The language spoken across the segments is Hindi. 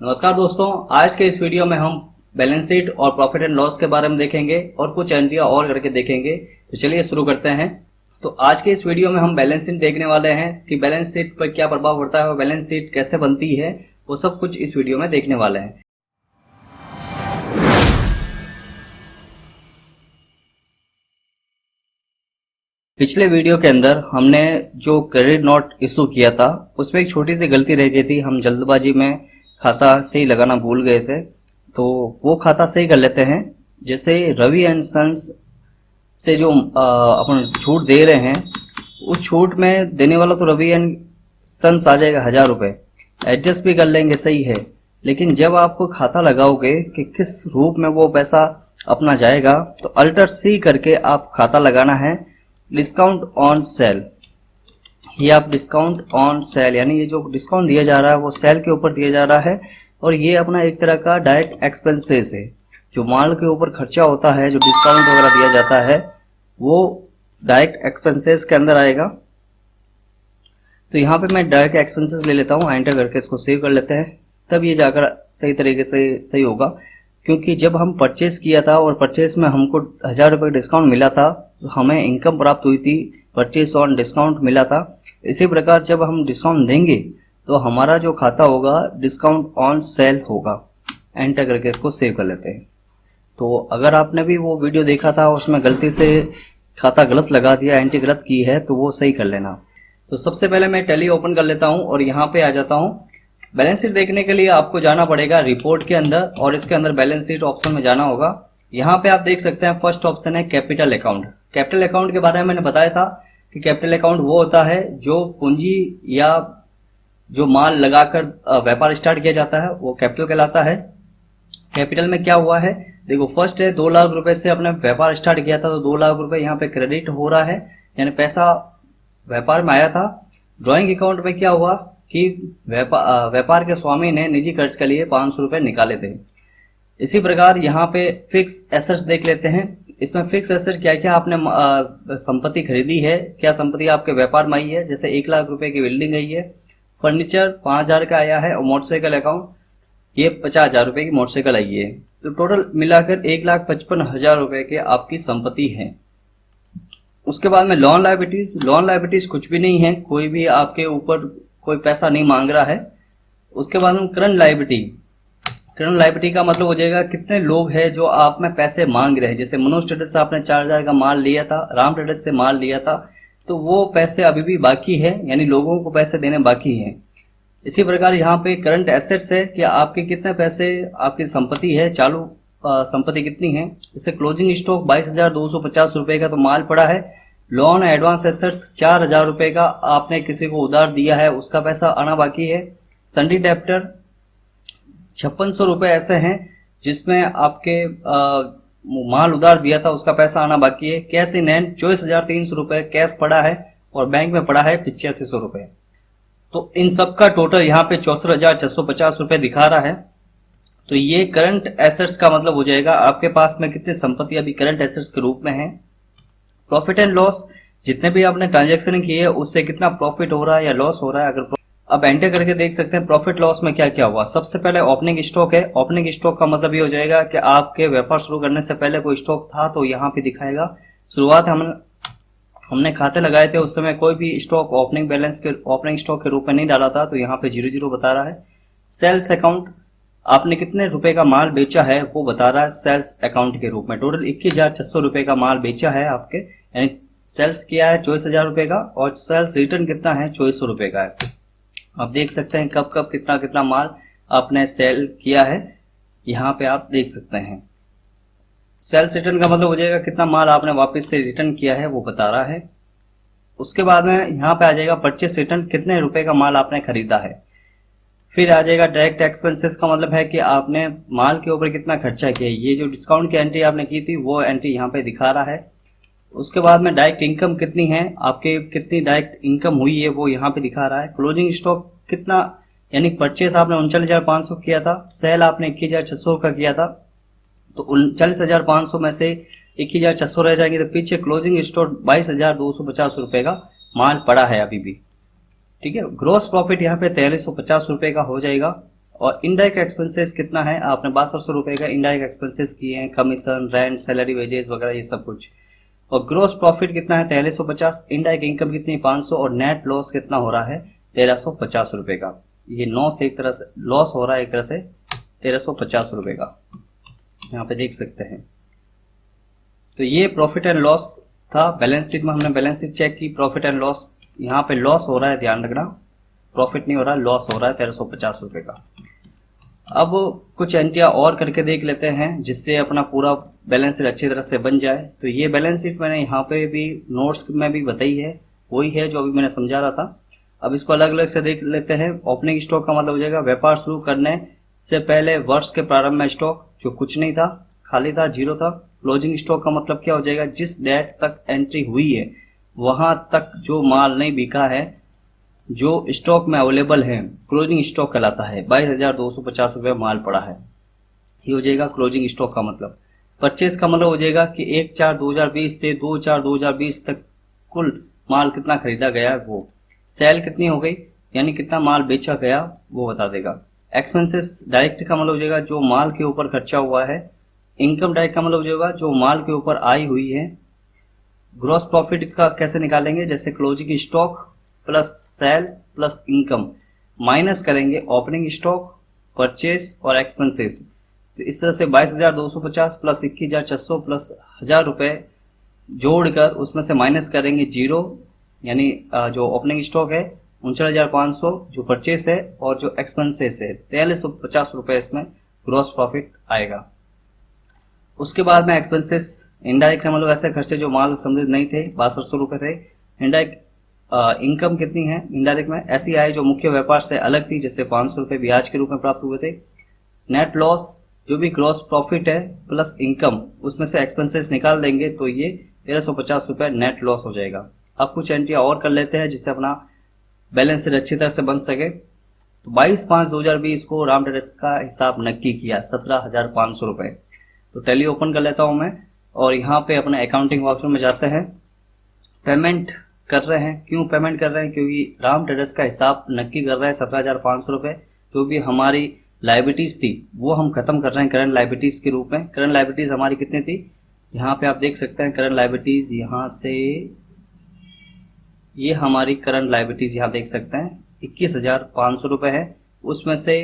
नमस्कार दोस्तों, आज के इस वीडियो में हम बैलेंस शीट और प्रॉफिट एंड लॉस के बारे में देखेंगे और कुछ एंट्रियां और करके देखेंगे। तो चलिए शुरू करते हैं। तो आज के इस वीडियो में हम बैलेंस शीट देखने वाले हैं कि बैलेंस शीट पर क्या प्रभाव पड़ता है और बैलेंस शीट कैसे बनती है, वो सब कुछ इस वीडियो में देखने वाले हैं। पिछले वीडियो के अंदर हमने जो क्रेडिट नोट इशू किया था उसमें एक छोटी सी गलती रह गई थी। हम जल्दबाजी में खाता सही लगाना भूल गए थे, तो वो खाता सही कर लेते हैं। जैसे रवि एंड सन्स से जो अपन छूट दे रहे हैं, उस छूट में देने वाला तो रवि एंड सन्स आ जाएगा 1000 रुपये, एडजस्ट भी कर लेंगे, सही है। लेकिन जब आप खाता लगाओगे कि किस रूप में वो पैसा अपना जाएगा, तो अल्टर सी करके आप खाता लगाना है डिस्काउंट ऑन सेल। ये आप डिस्काउंट ऑन सेल, यानी ये जो डिस्काउंट दिया जा रहा है वो सेल के ऊपर दिया जा रहा है, और ये अपना एक तरह का डायरेक्ट एक्सपेंसेस है। जो माल के ऊपर खर्चा होता है, जो डिस्काउंट वगैरह दिया जाता है, वो डायरेक्ट एक्सपेंसेस के अंदर आएगा। तो यहाँ पे मैं डायरेक्ट एक्सपेंसेस ले लेता हूँ, एंटर करके इसको सेव कर लेते हैं, तब ये जाकर सही तरीके से सही होगा। क्योंकि जब हम परचेस किया था और परचेस में हमको 1000 रुपये डिस्काउंट मिला था, तो हमें इनकम प्राप्त हुई थी, परचेस ऑन डिस्काउंट मिला था। इसी प्रकार जब हम डिस्काउंट देंगे तो हमारा जो खाता होगा डिस्काउंट ऑन सेल होगा। एंटर करके इसको सेव कर लेते हैं। तो अगर आपने भी वो वीडियो देखा था, उसमें गलती से खाता गलत लगा दिया, एंट्री गलत की है, तो वो सही कर लेना। तो सबसे पहले मैं टैली ओपन कर लेता हूँ और यहाँ पे आ जाता हूँ। बैलेंस शीट देखने के लिए आपको जाना पड़ेगा रिपोर्ट के अंदर, और इसके अंदर बैलेंस शीट ऑप्शन में जाना होगा। यहाँ पे आप देख सकते हैं फर्स्ट ऑप्शन है कैपिटल अकाउंट। कैपिटल अकाउंट के बारे में मैंने बताया था कि कैपिटल अकाउंट वो होता है जो पूंजी या जो माल लगाकर व्यापार स्टार्ट किया जाता है, वो कैपिटल कहलाता है। कैपिटल में क्या हुआ है, देखो फर्स्ट है 2 लाख रुपए से अपने व्यापार स्टार्ट किया था, तो 2 लाख रुपए यहाँ पे क्रेडिट हो रहा है, यानी पैसा व्यापार में आया था। ड्रॉइंग अकाउंट में क्या हुआ कि व्यापार के स्वामी ने निजी खर्च के लिए 500 रुपए निकाले थे। इसी प्रकार यहाँ पे फिक्स एसेट्स देख लेते हैं। इसमें फिक्स एसेट क्या क्या आपने संपत्ति खरीदी है, क्या संपत्ति आपके व्यापार में आई है। जैसे 1 लाख रुपए की बिल्डिंग आई है, फर्नीचर 5000 का आया है, और मोटरसाइकिल अकाउंट ये 50,000 रुपए की मोटरसाइकिल आई है। तो टोटल मिलाकर 1,55,000 रुपए के आपकी संपत्ति है। उसके बाद में लोन लायबिलिटीज। लोन लायबिलिटीज कुछ भी नहीं है, कोई भी आपके ऊपर कोई पैसा नहीं मांग रहा है। उसके बाद में करंट लायबिलिटी। करंट लायबिलिटी का मतलब हो जाएगा कितने लोग हैं जो आप में पैसे मांग रहे हैं। जैसे मनोज ट्रेडर्स से आपने 4000 का माल लिया था, राम ट्रेडर्स से माल लिया था, तो वो पैसे अभी भी बाकी है, यानी लोगों को पैसे देने बाकी हैं। इसी प्रकार यहाँ पे करंट एसेट्स है कि आपके कितने पैसे, आपकी संपत्ति है, चालू संपत्ति कितनी है। जैसे क्लोजिंग स्टॉक 22,250 रुपए का तो माल पड़ा है। लोन एडवांस एसेट्स 4000 रुपए का आपने किसी को उधार दिया है, उसका पैसा आना बाकी है। सन्डी डेप्टर 5600 रुपए ऐसे हैं जिसमें आपके माल उधार दिया था, उसका पैसा आना बाकी है। कैश इन हैंड 24,300 रुपए कैश पड़ा है, और बैंक में पड़ा है 8500 रुपए। तो इन सब का टोटल यहाँ पे 64,650 रुपए दिखा रहा है। तो ये करंट एसेट्स का मतलब हो जाएगा आपके पास में कितनी संपत्ति अभी करंट एसेट्स के रूप में है। प्रॉफिट एंड लॉस, जितने भी आपने ट्रांजैक्शन किए है उससे कितना प्रॉफिट हो रहा है या लॉस हो रहा है। अगर अब एंटर करके देख सकते हैं प्रॉफिट लॉस में क्या क्या हुआ। सबसे पहले ओपनिंग स्टॉक है। ओपनिंग स्टॉक का मतलब ये हो जाएगा कि आपके व्यापार शुरू करने से पहले कोई स्टॉक था, तो यहाँ पे दिखाएगा। शुरुआत हमने खाते लगाए थे, उस समय कोई भी स्टॉक ओपनिंग बैलेंस के ओपनिंग स्टॉक के रूप में नहीं डाला था, तो यहाँ पे 00 बता रहा है। सेल्स अकाउंट, आपने कितने रुपए का माल बेचा है वो बता रहा है सेल्स अकाउंट के रूप में। टोटल 21,600 रुपए का माल बेचा है आपके, यानी सेल्स किया है 24,000 रुपए का, और सेल्स रिटर्न कितना है 2400 रुपए का है। आप देख सकते हैं कब कब कितना कितना माल आपने सेल किया है, यहाँ पे आप देख सकते हैं। सेल्स रिटर्न का मतलब हो जाएगा कितना माल आपने वापस से रिटर्न किया है, वो बता रहा है। उसके बाद में यहाँ पे आ जाएगा परचेस रिटर्न, कितने रुपए का माल आपने खरीदा है। फिर आ जाएगा डायरेक्ट एक्सपेंसेस का मतलब है कि आपने माल के ऊपर कितना खर्चा किया है। ये जो डिस्काउंट की एंट्री आपने की थी वो एंट्री यहाँ पे दिखा रहा है। उसके बाद में डायरेक्ट इनकम कितनी है, आपके कितनी डायरेक्ट इनकम हुई है वो यहाँ पे दिखा रहा है। क्लोजिंग स्टॉक कितना, यानी परचेस आपने 39,500 किया था, सेल आपने 21,600 का किया था, तो 39,500 में से 21,600 रह जाएंगे, तो पीछे क्लोजिंग स्टॉक 22,250 रुपए का माल पड़ा है अभी भी। ठीक है। ग्रोस प्रॉफिट यहाँ पे 4350 रुपए का हो जाएगा। और इनडायरेक्ट एक्सपेंसेस कितना है, आपने 6200 रुपए का इनडायरेक्ट एक्सपेंसेस किए हैं, कमीशन, रेंट, सैलरी, वेजेस वगैरह ये सब कुछ। और ग्रोस प्रॉफिट कितना है 4350, इनडायरेक्ट इनकम कितनी 500 और नेट लॉस कितना हो रहा है 1350 रुपए का। ये 9 से एक तरह से लॉस हो रहा है एक तरह से 1350 रुपए का, यहाँ पे देख सकते हैं। तो ये प्रॉफिट एंड लॉस था। बैलेंस शीट में हमने बैलेंस शीट चेक की, प्रॉफिट एंड लॉस, यहाँ पे लॉस हो रहा है, ध्यान रखना, प्रॉफिट नहीं हो रहा, लॉस हो रहा है 1350 रुपए का। अब कुछ एंट्रियां और करके देख लेते हैं जिससे अपना पूरा बैलेंस शीट अच्छी तरह से बन जाए। तो ये बैलेंस शीट मैंने यहाँ पे भी नोट्स में भी बताई है, वही है जो अभी मैंने समझा रहा था। अब इसको अलग अलग से देख लेते हैं। ओपनिंग स्टॉक का मतलब हो जाएगा व्यापार शुरू करने से पहले वर्ष के प्रारंभ में स्टॉक जो कुछ नहीं था, खाली था, जीरो था। क्लोजिंग स्टॉक का मतलब क्या हो जाएगा, जिस डेट तक एंट्री हुई है वहां तक जो माल नहीं बिका है, जो स्टॉक में अवेलेबल है, क्लोजिंग स्टॉक कहलाता है। 22,250 रुपये माल पड़ा है, ये हो जाएगा क्लोजिंग स्टॉक का मतलब। परचेज का मतलब हो जाएगा कि 1/4/2020 से 2/4/2020 तक कुल माल कितना खरीदा गया वो। सेल कितनी हो गई यानी कितना माल बेचा गया वो बता देगा। एक्सपेंसेस डायरेक्ट का मतलब हो जाएगा जो माल के ऊपर खर्चा हुआ है। इनकम डायरेक्ट का मतलब हो जाएगा जो माल के ऊपर आई हुई है। ग्रॉस प्रॉफिट का कैसे निकालेंगे, जैसे closing stock plus sale plus income minus करेंगे ओपनिंग स्टॉक, परचेस और एक्सपेंसेस। तो इस तरह से 22,250 प्लस 21,600 प्लस 1000 रुपए जोड़कर उसमें से माइनस करेंगे जीरो, यानी जो ओपनिंग स्टॉक है 39,500, जो परचेस है और जो एक्सपेंसेस है 4350 रुपए इसमें ग्रॉस प्रॉफिट आएगा। उसके बाद में एक्सपेंसेस इनडायरेक्ट मतलब ऐसे खर्चे जो माल संबंधित नहीं थे 6200 रुपए थे। इनडायरेक्ट इनकम कितनी है इनडायरेक्ट में, ऐसी आय जो मुख्य व्यापार से अलग थी, जैसे 500 रुपए ब्याज के रूप में प्राप्त हुए थे। नेट लॉस जो भी ग्रॉस प्रॉफिट है प्लस इनकम उसमें से एक्सपेंसेस निकाल देंगे तो ये 1350 रुपए नेट लॉस हो जाएगा। अब कुछ एंट्री और कर लेते हैं जिससे अपना बैलेंस शीट अच्छी तरह से बन सके। तो 22/5/2020 को राम ट्रेडर्स का हिसाब नक्की किया 17,500 रुपए। तो टैली ओपन कर लेता हूं मैं और यहाँ पे अपने अकाउंटिंग वर्कशॉप में जाते हैं। पेमेंट कर रहे हैं, क्यों पेमेंट कर रहे हैं, क्योंकि राम ट्रेडर्स का हिसाब नक्की कर रहे हैं 17,500 रुपए। जो भी हमारी लाइबिलिटीज थी वो हम खत्म कर रहे हैं करंट लाइबिलिटीज के रूप में। करंट लाइबिलिटीज हमारी कितनी थी, यहाँ पे आप देख सकते हैं करंट लाइबिलिटीज, यहाँ से ये हमारी करंट लाइबिलिटीज यहाँ देख सकते हैं 21,500 रुपए है। उसमें से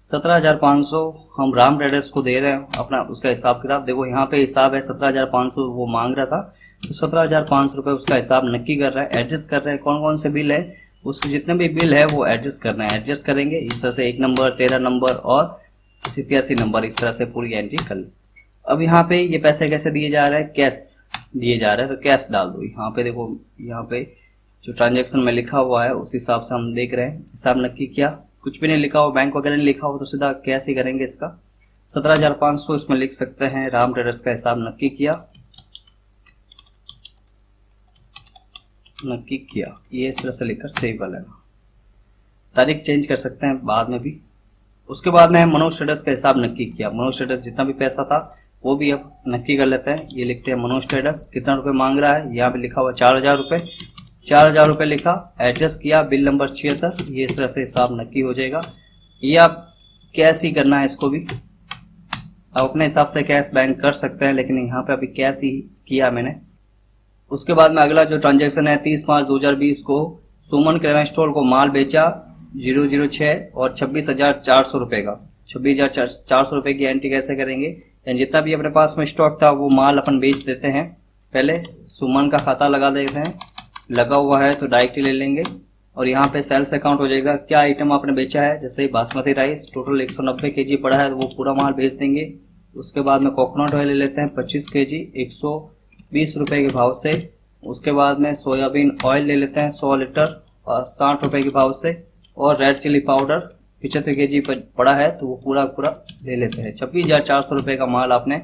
17,500 हम राम ट्रेडर्स को दे रहे हैं अपना उसका हिसाब किताब। देखो यहाँ पे हिसाब है 17,500 वो मांग रहा था, तो 17,500 रुपए उसका हिसाब नक्की कर रहा है, एडजस्ट कर रहे हैं। कौन कौन से बिल है उसके जितने भी बिल है वो एडजस्ट करना है, एडजस्ट करेंगे इस तरह से 1 नंबर, 13 नंबर और 87 नंबर, इस तरह से पूरी एंट्री कर ली। अब यहाँ पे ये पैसे कैसे दिए जा रहे हैं, कैश दिए जा रहे हैं, तो कैश डाल दो। यहाँ पे देखो, यहाँ पे जो ट्रांजेक्शन में लिखा हुआ है उस हिसाब से हम देख रहे हैं। हिसाब नक्की किया, कुछ भी नहीं लिखा हो, बैंक वगैरह नहीं लिखा हो, तो सीधा कैश ही करेंगे इसका। 17,500 इसमें लिख सकते हैं। राम ट्रेडर्स का हिसाब नक्की किया, नक्की किया, ये इस तरह से लिखकर सेव कर लेना। तारीख चेंज कर सकते हैं बाद में भी। उसके बाद में मनोज ट्रेडर्स का हिसाब नक्की किया। मनोज ट्रेडर्स जितना भी पैसा था वो भी अब नक्की कर लेते हैं। ये लिखते हैं मनोज ट्रेडर्स कितना रुपए मांग रहा है, यहाँ पे लिखा हुआ 4,000 रुपए। 4,000 रुपए लिखा, एडजस्ट किया, बिल नंबर 76, ये इस तरह से हिसाब नक्की हो जाएगा। ये आप कैश ही करना है इसको भी, आप अपने हिसाब से कैश बैंक कर सकते हैं, लेकिन यहाँ पे अभी कैश ही किया मैंने। उसके बाद में अगला जो ट्रांजेक्शन है 30/5/2020 को सुमन किराना स्टोर को माल बेचा 006 और 26,400 रुपए का। 26,400 रुपए की एंट्री कैसे करेंगे, यानी जितना भी अपने पास में स्टॉक था वो माल अपन बेच देते हैं। पहले सुमन का खाता लगा देते हैं, लगा हुआ है तो डायरेक्ट ले लेंगे और यहाँ पे सेल्स अकाउंट हो जाएगा। क्या आइटम आपने बेचा है, जैसे बासमती राइस टोटल 190 kg पड़ा है तो वो पूरा माल बेच देंगे। उसके बाद में कोकोनट ऑयल ले लेते हैं 25 kg 120 रुपए के भाव से। उसके बाद में सोयाबीन ऑयल ले लेते हैं 100 लीटर और 60 रुपए के भाव से। और रेड चिली पाउडर 75 kg पड़ा है तो वो पूरा ले लेते हैं। 26,400 रुपए का माल आपने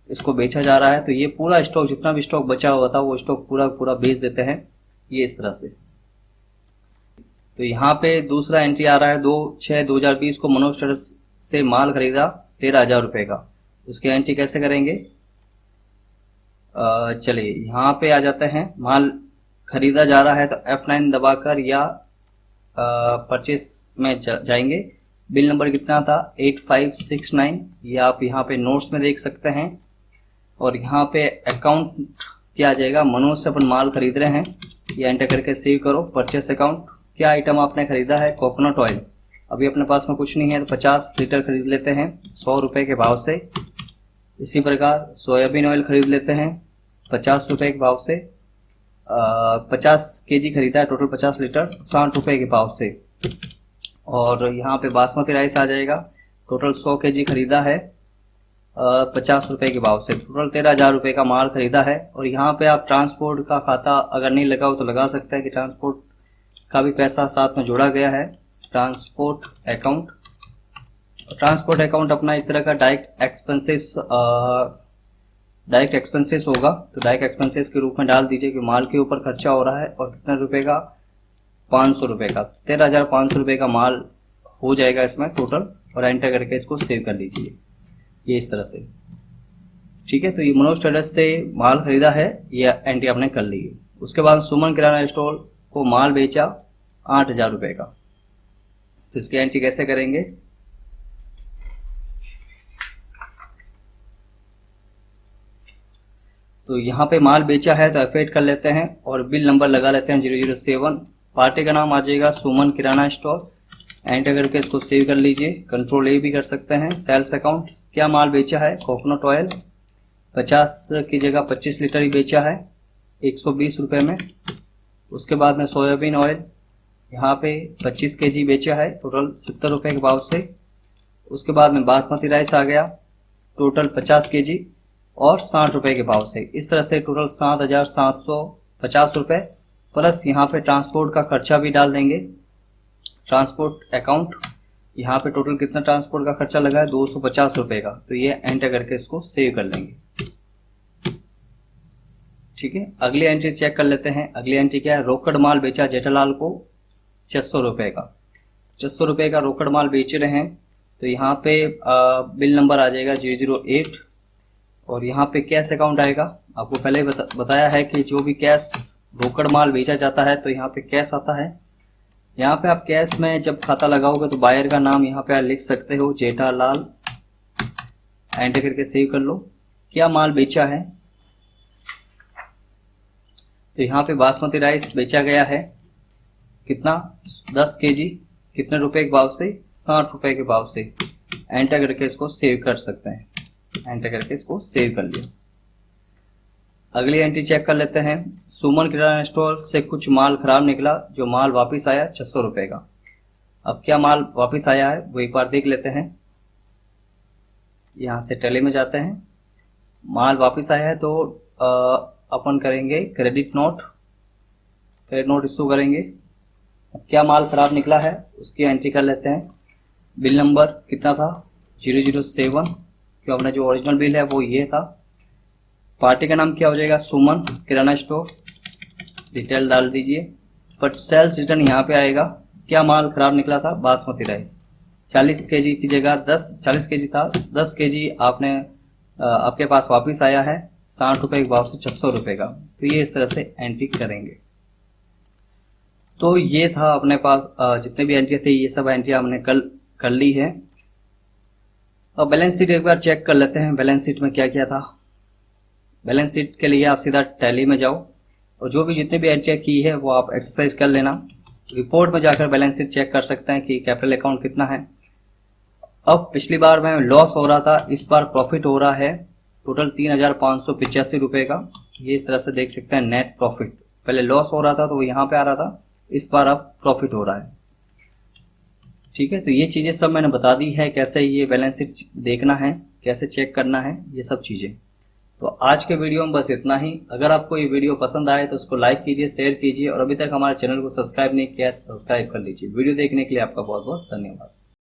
इसको बेचा जा रहा है। तो ये पूरा स्टॉक, जितना भी स्टॉक बचा हुआ था वो स्टॉक पूरा बेच देते हैं, ये इस तरह से। तो यहाँ पे दूसरा एंट्री आ रहा है 2/6/2020 को मनोज ट्रेडर्स से माल खरीदा 13,000 रुपए का। उसकी एंट्री कैसे करेंगे, चलिए यहाँ पे आ जाते हैं। माल खरीदा जा रहा है तो F9 दबाकर या परचेस में जाएंगे। बिल नंबर कितना था 8569, ये आप यहाँ पे नोट्स में देख सकते हैं। और यहाँ पे अकाउंट क्या आ जाएगा, मनोज से अपन माल खरीद रहे हैं, ये एंटर करके सेव करो। परचेस अकाउंट, क्या आइटम आपने खरीदा है, कोकोनट ऑयल। अभी अपने पास में कुछ नहीं है तो 50 लीटर खरीद लेते हैं 100 रुपये के भाव से। इसी प्रकार सोयाबीन ऑयल खरीद लेते हैं 50 रुपये के भाव से। 50 केजी खरीदा है, टोटल 50 लीटर 60 रुपये के भाव से। और यहाँ पे बासमती राइस आ जाएगा, टोटल 100 केजी खरीदा है 50 रुपये के भाव से, टोटल 13,000 रुपये का माल खरीदा है। और यहाँ पे आप ट्रांसपोर्ट का खाता अगर नहीं लगा हो तो लगा सकते हैं कि ट्रांसपोर्ट का भी पैसा साथ में जोड़ा गया है। ट्रांसपोर्ट अकाउंट, ट्रांसपोर्ट अकाउंट अपना एक तरह का डायरेक्ट एक्सपेंसेस होगा, तो डायरेक्ट एक्सपेंसेस के रूप में डाल दीजिए कि माल के ऊपर खर्चा हो रहा है। और कितने रुपए का, 500 रुपये का, 13,500 रुपये का माल हो जाएगा इसमें टोटल। और एंटर करके इसको सेव कर लीजिए, ये इस तरह से। ठीक है, तो ये मनोज ट्रेडर्स से माल खरीदा है, ये एंट्री आपने कर ली है। उसके बाद सुमन किराना स्टोर को माल बेचा 8,000 रुपये का, तो इसकी एंट्री कैसे करेंगे, तो यहाँ पे माल बेचा है तो एफ8 कर लेते हैं और बिल नंबर लगा लेते हैं 007। पार्टी का नाम आ जाएगा सुमन किराना स्टोर, एंटर करके इसको सेव कर लीजिए। कंट्रोल ए भी कर सकते हैं। सेल्स अकाउंट, क्या माल बेचा है, कोकोनट ऑयल 50 की जगह 25 लीटर ही बेचा है 120 रुपये में। उसके बाद में सोयाबीन ऑयल यहाँ पे 25 केजी बेचा है, टोटल 70 रुपये के भाव से। उसके बाद में बासमती राइस आ गया, टोटल 50 केजी और 60 रुपये के भाव से। इस तरह से टोटल 7,750 रुपये, प्लस यहाँ पे ट्रांसपोर्ट का खर्चा भी डाल देंगे। ट्रांसपोर्ट अकाउंट, यहाँ पे टोटल कितना ट्रांसपोर्ट का खर्चा लगा है, 250 रुपये का, तो ये एंटर करके इसको सेव कर लेंगे। ठीक है, अगली एंट्री चेक कर लेते हैं। अगली एंट्री क्या है, रोकड़ माल बेचा जेठालाल को 600 रुपये का, 600 रुपये का रोकड़ माल बेच रहे हैं। तो यहाँ पे बिल नंबर आ जाएगा 008। और यहाँ पे कैश अकाउंट आएगा, आपको पहले बताया है कि जो भी कैश रोकड़ माल बेचा जाता है तो यहाँ पे कैश आता है। यहाँ पे आप कैश में जब खाता लगाओगे तो बायर का नाम यहाँ पे लिख सकते हो, जेठालाल, एंटर करके सेव कर लो। क्या माल बेचा है, तो यहाँ पे बासमती राइस बेचा गया है, कितना 10 केजी, कितने रुपए के भाव से, 60 रुपए के भाव से। एंटर करके इसको सेव कर सकते हैं, एंटर करके इसको सेव कर लिया। अगली एंट्री चेक कर लेते हैं। सुमन किराना स्टोर से कुछ माल खराब निकला, जो माल वापस आया 600 रुपये का। अब क्या माल वापस आया है वो एक बार देख लेते हैं। यहाँ से टैली में जाते हैं, माल वापस आया है तो अपन करेंगे क्रेडिट नोट इशू करेंगे। अब क्या माल खराब निकला है उसकी एंट्री कर लेते हैं। बिल नंबर कितना था, 007, क्यों अपना जो ओरिजिनल बिल है वो ये था। पार्टी का नाम क्या हो जाएगा, सुमन किराना स्टोर, डिटेल डाल दीजिए। बट सेल्स रिटर्न यहाँ पे आएगा। क्या माल खराब निकला था, बासमती राइस 40 केजी की जगह 40 केजी था, 10 केजी आपके पास वापस आया है 60 रुपये के भाव से 600 रुपये का। तो ये इस तरह से एंट्री करेंगे। तो ये था अपने पास जितने भी एंट्री थे, ये सब एंट्री हमने कल कर ली है। अब बैलेंस शीट एक बार चेक कर लेते हैं, बैलेंस शीट में क्या क्या था। बैलेंस शीट के लिए आप सीधा टैली में जाओ और जो भी जितने भी एंट्री की है वो आप एक्सरसाइज कर लेना। रिपोर्ट में जाकर बैलेंस शीट चेक कर सकते हैं कि कैपिटल अकाउंट कितना है। अब पिछली बार में लॉस हो रहा था, इस बार प्रॉफिट हो रहा है टोटल 3,585 रुपये का। ये इस तरह से देख सकते हैं नेट प्रॉफिट। पहले लॉस हो रहा था तो वो यहाँ पे आ रहा था, इस बार अब प्रॉफिट हो रहा है। ठीक है, तो ये चीजें सब मैंने बता दी है, कैसे ये बैलेंस शीट देखना है, कैसे चेक करना है, ये सब चीजें। तो आज के वीडियो में बस इतना ही। अगर आपको ये वीडियो पसंद आए तो उसको लाइक कीजिए, शेयर कीजिए और अभी तक हमारे चैनल को सब्सक्राइब नहीं किया है तो सब्सक्राइब कर लीजिए। वीडियो देखने के लिए आपका बहुत बहुत धन्यवाद।